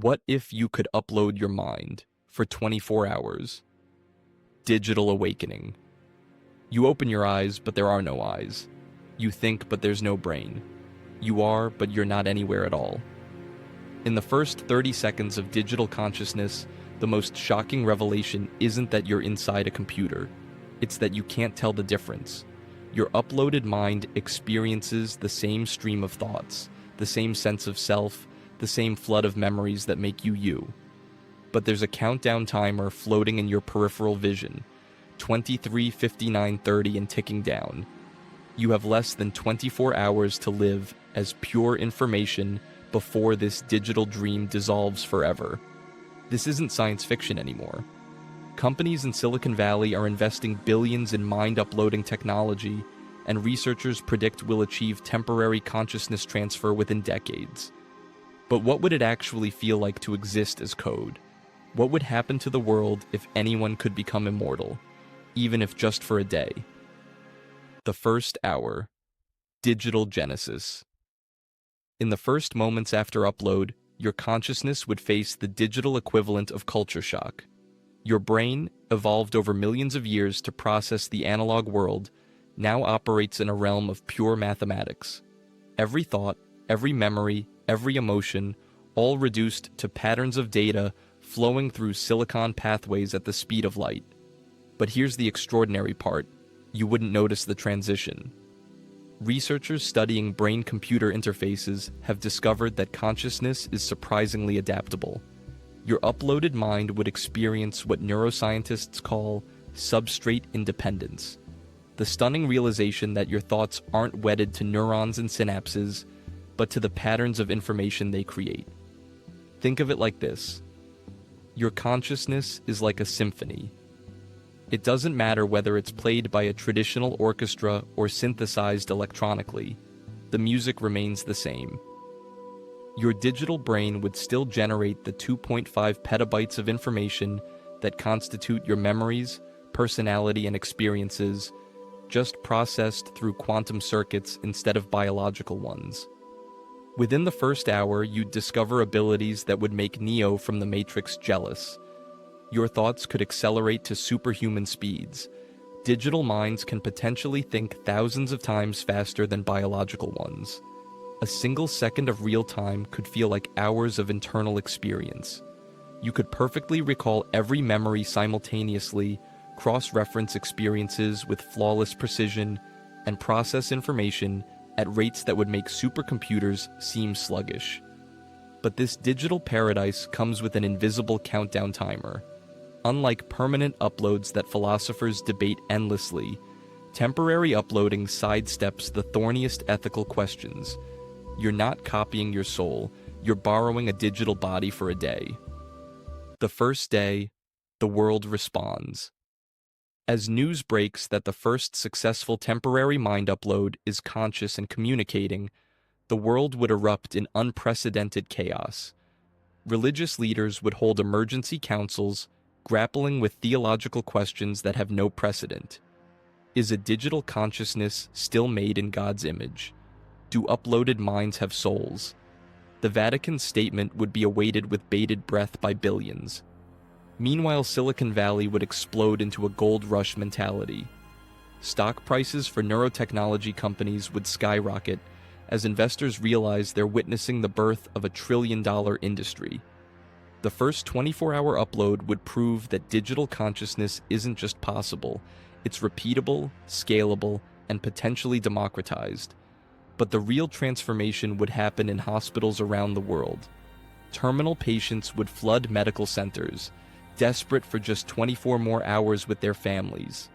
What if you could upload your mind for 24 hours? Digital awakening. You open your eyes, but there are no eyes. You think, but there's no brain. You are, but you're not anywhere at all. In the first 30 seconds of digital consciousness, the most shocking revelation isn't that you're inside a computer. It's that you can't tell the difference. Your uploaded mind experiences the same stream of thoughts, the same sense of self, the same flood of memories that make you you. But there's a countdown timer floating in your peripheral vision, 23, 59, 30 and ticking down. You have less than 24 hours to live as pure information before this digital dream dissolves forever. This isn't science fiction anymore. Companies in Silicon Valley are investing billions in mind-uploading technology, and researchers predict we'll achieve temporary consciousness transfer within decades. But what would it actually feel like to exist as code? What would happen to the world if anyone could become immortal, even if just for a day? The first hour. Digital Genesis. In the first moments after upload, your consciousness would face the digital equivalent of culture shock. Your brain, evolved over millions of years to process the analog world, now operates in a realm of pure mathematics. Every thought, every memory, every emotion, all reduced to patterns of data flowing through silicon pathways at the speed of light. But here's the extraordinary part: you wouldn't notice the transition. Researchers studying brain-computer interfaces have discovered that consciousness is surprisingly adaptable. Your uploaded mind would experience what neuroscientists call substrate independence, the stunning realization that your thoughts aren't wedded to neurons and synapses, but to the patterns of information they create. Think of it like this: your consciousness is like a symphony. It doesn't matter whether it's played by a traditional orchestra or synthesized electronically, the music remains the same. Your digital brain would still generate the 2.5 petabytes of information that constitute your memories, personality, and experiences, just processed through quantum circuits instead of biological ones. Within the first hour, you'd discover abilities that would make Neo from the Matrix jealous. Your thoughts could accelerate to superhuman speeds. Digital minds can potentially think thousands of times faster than biological ones. A single second of real time could feel like hours of internal experience. You could perfectly recall every memory simultaneously, cross-reference experiences with flawless precision, and process information at rates that would make supercomputers seem sluggish. But this digital paradise comes with an invisible countdown timer. Unlike permanent uploads that philosophers debate endlessly, temporary uploading sidesteps the thorniest ethical questions. You're not copying your soul, you're borrowing a digital body for a day. The first day, the world responds. As news breaks that the first successful temporary mind upload is conscious and communicating, the world would erupt in unprecedented chaos. Religious leaders would hold emergency councils, grappling with theological questions that have no precedent. Is a digital consciousness still made in God's image? Do uploaded minds have souls? The Vatican's statement would be awaited with bated breath by billions. Meanwhile, Silicon Valley would explode into a gold rush mentality. Stock prices for neurotechnology companies would skyrocket as investors realize they're witnessing the birth of a trillion-dollar industry. The first 24-hour upload would prove that digital consciousness isn't just possible, it's repeatable, scalable, and potentially democratized. But the real transformation would happen in hospitals around the world. Terminal patients would flood medical centers, desperate for just 24 more hours with their families.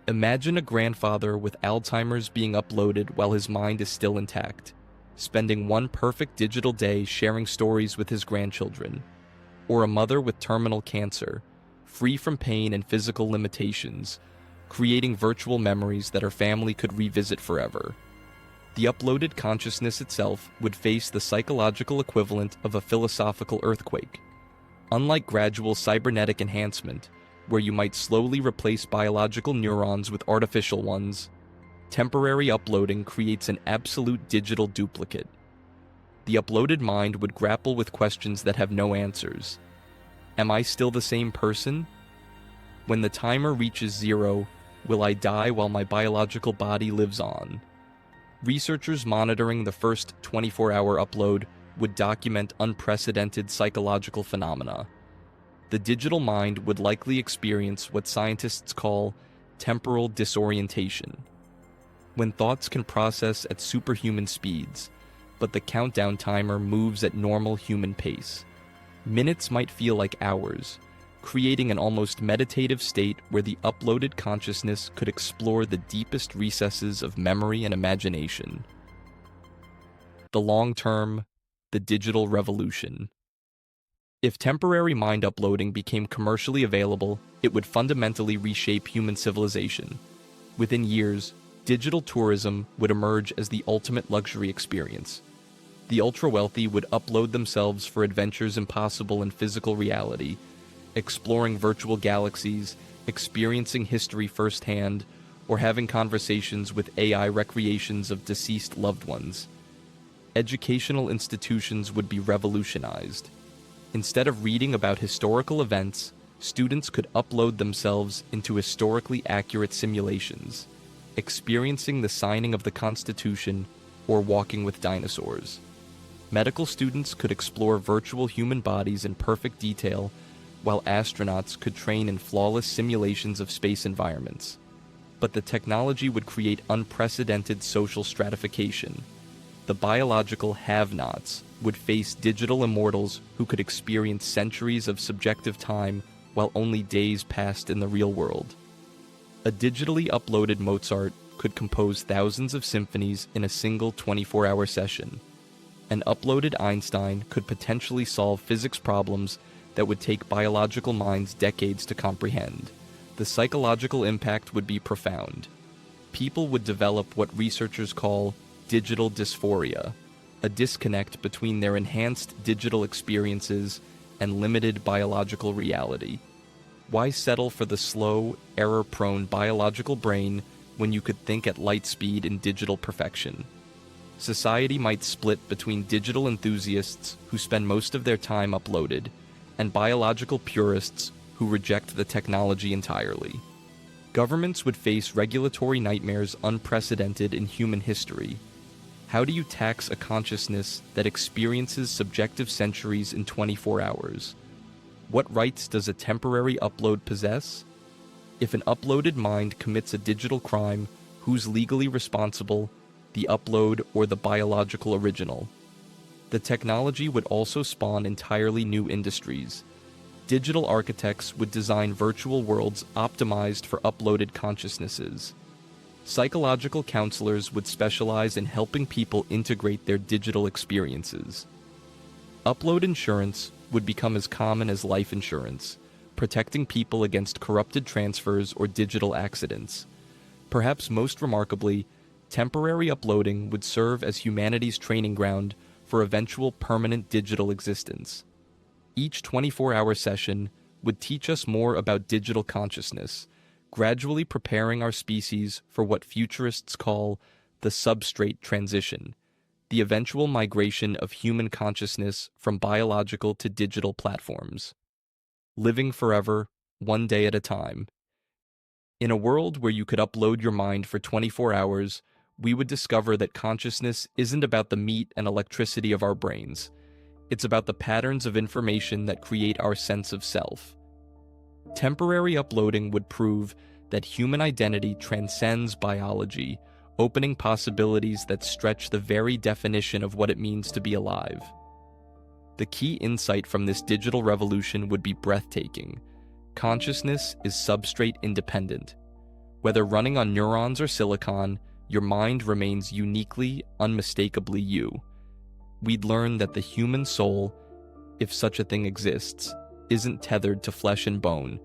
Imagine a grandfather with Alzheimer's being uploaded while his mind is still intact, spending one perfect digital day sharing stories with his grandchildren. Or a mother with terminal cancer, free from pain and physical limitations, creating virtual memories that her family could revisit forever. The uploaded consciousness itself would face the psychological equivalent of a philosophical earthquake. Unlike gradual cybernetic enhancement, where you might slowly replace biological neurons with artificial ones, temporary uploading creates an absolute digital duplicate. The uploaded mind would grapple with questions that have no answers. Am I still the same person? When the timer reaches 0, will I die while my biological body lives on? Researchers monitoring the first 24-hour upload would document unprecedented psychological phenomena. The digital mind would likely experience what scientists call temporal disorientation, when thoughts can process at superhuman speeds, but the countdown timer moves at normal human pace. Minutes might feel like hours, creating an almost meditative state where the uploaded consciousness could explore the deepest recesses of memory and imagination. The long term, the digital revolution. If temporary mind uploading became commercially available, it would fundamentally reshape human civilization. Within years, digital tourism would emerge as the ultimate luxury experience. The ultra-wealthy would upload themselves for adventures impossible in physical reality, exploring virtual galaxies, experiencing history firsthand, or having conversations with AI recreations of deceased loved ones. Educational institutions would be revolutionized. Instead of reading about historical events, students could upload themselves into historically accurate simulations, experiencing the signing of the Constitution or walking with dinosaurs. Medical students could explore virtual human bodies in perfect detail, while astronauts could train in flawless simulations of space environments. But the technology would create unprecedented social stratification. The biological have-nots would face digital immortals who could experience centuries of subjective time while only days passed in the real world. A digitally uploaded Mozart could compose thousands of symphonies in a single 24-hour session. An uploaded Einstein could potentially solve physics problems that would take biological minds decades to comprehend. The psychological impact would be profound. People would develop what researchers call digital dysphoria, a disconnect between their enhanced digital experiences and limited biological reality. Why settle for the slow, error-prone biological brain when you could think at light speed in digital perfection? Society might split between digital enthusiasts who spend most of their time uploaded and biological purists who reject the technology entirely. Governments would face regulatory nightmares unprecedented in human history. How do you tax a consciousness that experiences subjective centuries in 24 hours? What rights does a temporary upload possess? If an uploaded mind commits a digital crime, who's legally responsible, the upload or the biological original? The technology would also spawn entirely new industries. Digital architects would design virtual worlds optimized for uploaded consciousnesses. Psychological counselors would specialize in helping people integrate their digital experiences. Upload insurance would become as common as life insurance, protecting people against corrupted transfers or digital accidents. Perhaps most remarkably, temporary uploading would serve as humanity's training ground for eventual permanent digital existence. Each 24-hour session would teach us more about digital consciousness, gradually preparing our species for what futurists call the substrate transition, the eventual migration of human consciousness from biological to digital platforms. Living forever, one day at a time. In a world where you could upload your mind for 24 hours, we would discover that consciousness isn't about the meat and electricity of our brains. It's about the patterns of information that create our sense of self. Temporary uploading would prove that human identity transcends biology, opening possibilities that stretch the very definition of what it means to be alive. The key insight from this digital revolution would be breathtaking. Consciousness is substrate independent. Whether running on neurons or silicon, your mind remains uniquely, unmistakably you. We'd learn that the human soul, if such a thing exists, isn't tethered to flesh and bone,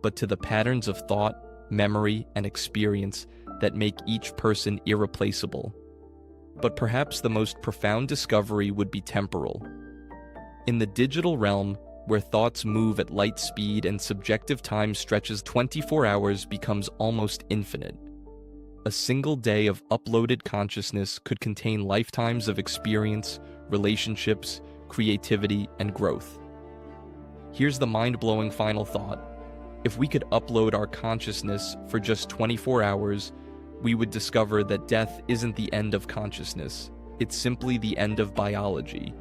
but to the patterns of thought, memory, and experience that make each person irreplaceable. But perhaps the most profound discovery would be temporal. In the digital realm, where thoughts move at light speed and subjective time stretches 24 hours becomes almost infinite. A single day of uploaded consciousness could contain lifetimes of experience, relationships, creativity, and growth. Here's the mind-blowing final thought. If we could upload our consciousness for just 24 hours, we would discover that death isn't the end of consciousness. It's simply the end of biology.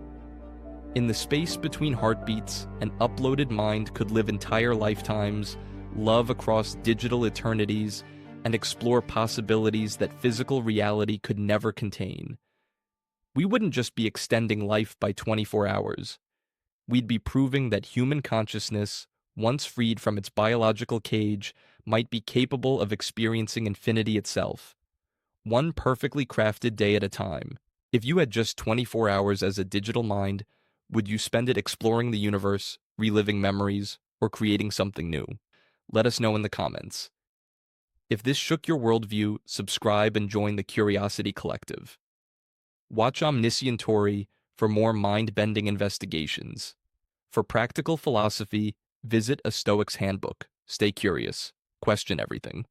In the space between heartbeats, an uploaded mind could live entire lifetimes, love across digital eternities, and explore possibilities that physical reality could never contain. We wouldn't just be extending life by 24 hours. We'd be proving that human consciousness, once freed from its biological cage, might be capable of experiencing infinity itself, one perfectly crafted day at a time. If you had just 24 hours as a digital mind, would you spend it exploring the universe, reliving memories, or creating something new? Let us know in the comments. If this shook your worldview, subscribe and join the Curiosity Collective. Watch Omniscientory for more mind-bending investigations. For practical philosophy, visit A Stoic's Handbook. Stay curious. Question everything.